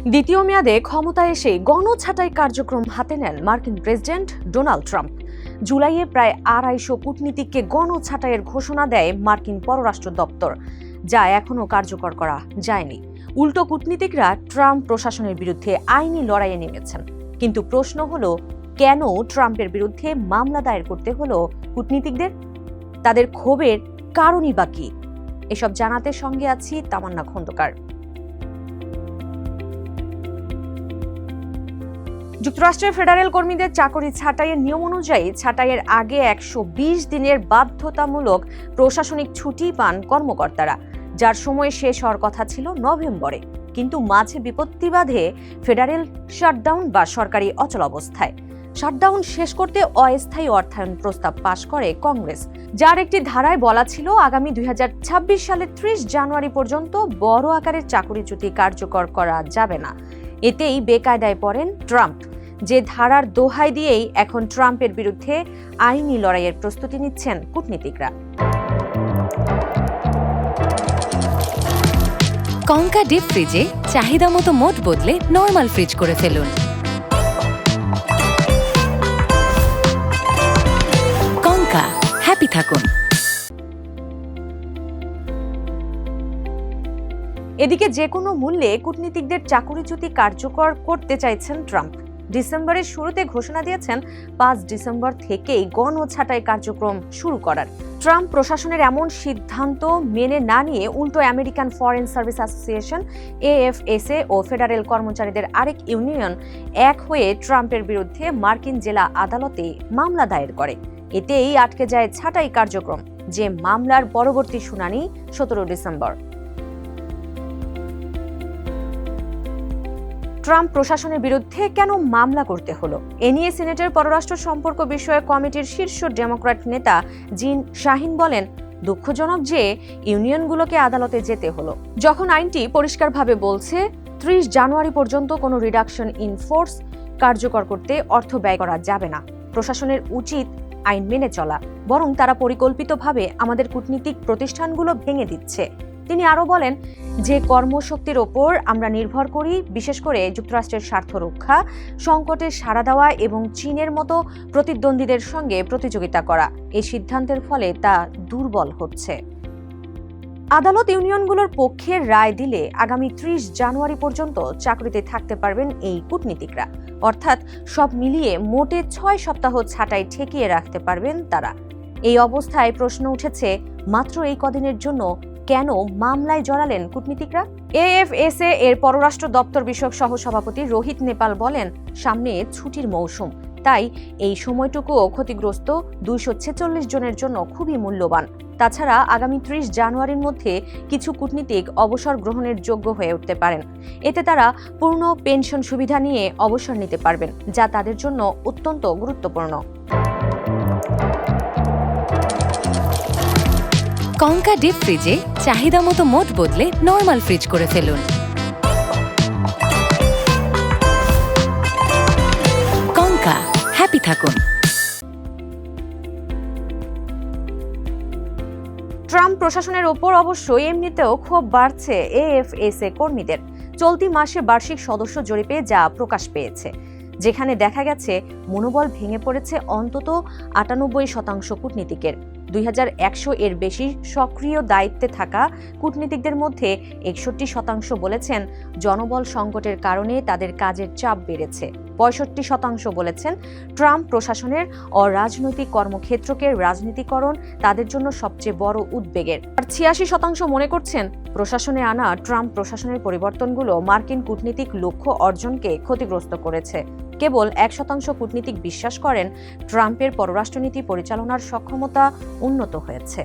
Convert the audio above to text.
দ্বিতীয় মেয়াদে ক্ষমতায় এসে গণছাঁটাই কার্যক্রম হাতে নেন মার্কিন প্রেসিডেন্ট ডোনাল্ড ট্রাম্প। জুলাইয়ে প্রায় 250 কূটনীতিককে গণছাঁটাইয়ের ঘোষণা দেয় মার্কিন পররাষ্ট্র দপ্তর, যা এখনও কার্যকর করা যায়নি। উল্টো কূটনীতিকরা ট্রাম্প প্রশাসনের বিরুদ্ধে আইনি লড়াইয়ে নেমেছেন। কিন্তু প্রশ্ন হলো, কেন ট্রাম্পের বিরুদ্ধে মামলা দায়ের করতে হলো কূটনীতিকদের? তাদের ক্ষোভের কারণই বা কি? এসব জানাতে সঙ্গে আছি তামান্না খন্দকার। যুক্তরাষ্ট্রের ফেডারেল কর্মীদের চাকরি ছাঁটাইয়ের নিয়ম অনুযায়ী ছাঁটাইয়ের আগে 120 দিনের বাধ্যতামূলক প্রশাসনিক ছুটি পান কর্মকর্তারা, যার সময় শেষ হওয়ার কথা ছিল নভেম্বরে। কিন্তু মাঝে বিপত্তি বাধে ফেডারেল শাটডাউন বা সরকারি অচলাবস্থায়। শাটডাউন শেষ করতে অস্থায়ী অর্থায়ন প্রস্তাব পাশ করে কংগ্রেস, যার একটি ধারায় বলা ছিল আগামী 2026 সালের 30 জানুয়ারি পর্যন্ত বড় আকারের চাকরিচ্যুতি কার্যকর করা যাবে না। এতেই বেকায়দায় পড়েন ট্রাম্প, যে ধারার দোহাই দিয়েই এখন ট্রাম্পের বিরুদ্ধে আইনি লড়াইয়ের প্রস্তুতি নিচ্ছেন কূটনীতিকরা। কঙ্কা ডিপ ফ্রিজে চাহিদা মতো মোড বদলে নরমাল ফ্রিজ করে ফেলুন। কঙ্কা, হ্যাপি থাকুন। এদিকে যে কোনো মূল্যে কূটনীতিকদের চাকরিচ্যুতি কার্যকর করতে চাইছেন ট্রাম্প। ডিসেম্বরের শুরুতে ঘোষণা দিয়েছেন 5 ডিসেম্বর থেকেই গণছাঁটাই কার্যক্রম শুরু করার। ট্রাম্প প্রশাসনের এমন সিদ্ধান্ত মেনে না নিয়ে উল্টো American foreign service association AFSA ও ফেডারেল কর্মচারীদের আরেক ইউনিয়ন এক হয়ে ট্রাম্পের বিরুদ্ধে মার্কিন জেলা আদালতে মামলা দায়ের করে। এতেই আটকে যায় ছাঁটাই কার্যক্রম, যে মামলার পরবর্তী শুনানি 17 ডিসেম্বর। ট্রাম্প প্রশাসনের বিরুদ্ধে কেন মামলা করতে হলো, এ নিয়ে সিনেটের পররাষ্ট্র সম্পর্ক বিষয়ক কমিটির শীর্ষ ডেমোক্র্যাট নেতা জিন শাহিন বলেন, দুঃখজনক যে ইউনিয়নগুলোকে আদালতে যেতে হলো, যখন আইনটি পরিষ্কারভাবে বলছে 30 জানুয়ারি পর্যন্ত কোনো রিডাকশন ইন ফোর্স কার্যকর করতে অর্থ ব্যয় করা যাবে না। প্রশাসনের উচিত আইন মেনে চলা, বরং তারা পরিকল্পিতভাবে আমাদের কূটনীতিক প্রতিষ্ঠানগুলো ভেঙে দিচ্ছে। তিনি আরও বলেন, যে কর্মশক্তির ওপর আমরা নির্ভর করি, বিশেষ করে যুক্তরাষ্ট্রের স্বার্থ রক্ষা, সংকটে সাড়া দেওয়া এবং চীনের মতো প্রতিদ্বন্দ্বীদের সঙ্গে প্রতিযোগিতা করা, এই সিদ্ধান্তের ফলে তা দুর্বল হচ্ছে। আদালত ইউনিয়নগুলোর পক্ষে রায় দিলে আগামী 30 জানুয়ারি পর্যন্ত চাকরিতে থাকতে পারবেন এই কূটনীতিকরা। অর্থাৎ সব মিলিয়ে মোটে 6 সপ্তাহ ছাঁটাই ঠেকিয়ে রাখতে পারবেন তারা। এই অবস্থায় প্রশ্ন উঠেছে, মাত্র এই কদিনের জন্য কেন মামলায় জড়ালেন কূটনীতিকরা? AFSA এর পররাষ্ট্র দপ্তর বিষয়ক সহসভাপতি রোহিত নেপাল বলেন, সামনে ছুটির মৌসুম, তাই এই সময়টুকুও ক্ষতিগ্রস্ত 246 জনের জন্য খুবই মূল্যবান। তাছাড়া আগামী 30 জানুয়ারির মধ্যে কিছু কূটনীতিক অবসর গ্রহণের যোগ্য হয়ে উঠতে পারেন। এতে তারা পূর্ণ পেনশন সুবিধা নিয়ে অবসর নিতে পারবেন, যা তাদের জন্য অত্যন্ত গুরুত্বপূর্ণ। কঙ্কা ডিপ ফ্রিজে চাহিদা মতো মোড বদলে নরমাল ফ্রিজ করে ফেলুন। কঙ্কা, হ্যাপি থাকুন। ট্রাম্প প্রশাসনের ওপর অবশ্যই এমনিতেও ক্ষোভ বাড়ছে AFSA কর্মীদের। চলতি মাসে বার্ষিক সদস্য জরিপে যা প্রকাশ পেয়েছে, যেখানে দেখা গেছে মনোবল ভেঙে পড়েছে অন্তত 98% কূটনীতিকের। 2100 এর বেশি সক্রিয় দায়িত্বে থাকা কূটনীতিকদের মধ্যে 61% বলেছেন জনবল সংকটের কারণে তাদের কাজের চাপ বেড়েছে। 65% বলেছেন ট্রাম্প প্রশাসনের অরাজনৈতিক কর্মক্ষেত্রকে রাজনীতিকরণ তাদের জন্য সবচেয়ে বড় উদ্বেগের। আর 86% মনে করছেন প্রশাসনে আনা ট্রাম্প প্রশাসনের পরিবর্তনগুলো মার্কিন কূটনীতিক লক্ষ্য অর্জনকে ক্ষতিগ্রস্ত করেছে। কেবল 1% কূটনীতিক বিশ্বাস করেন ট্রাম্পের পররাষ্ট্রনীতি পরিচালনার সক্ষমতা উন্নত হয়েছে।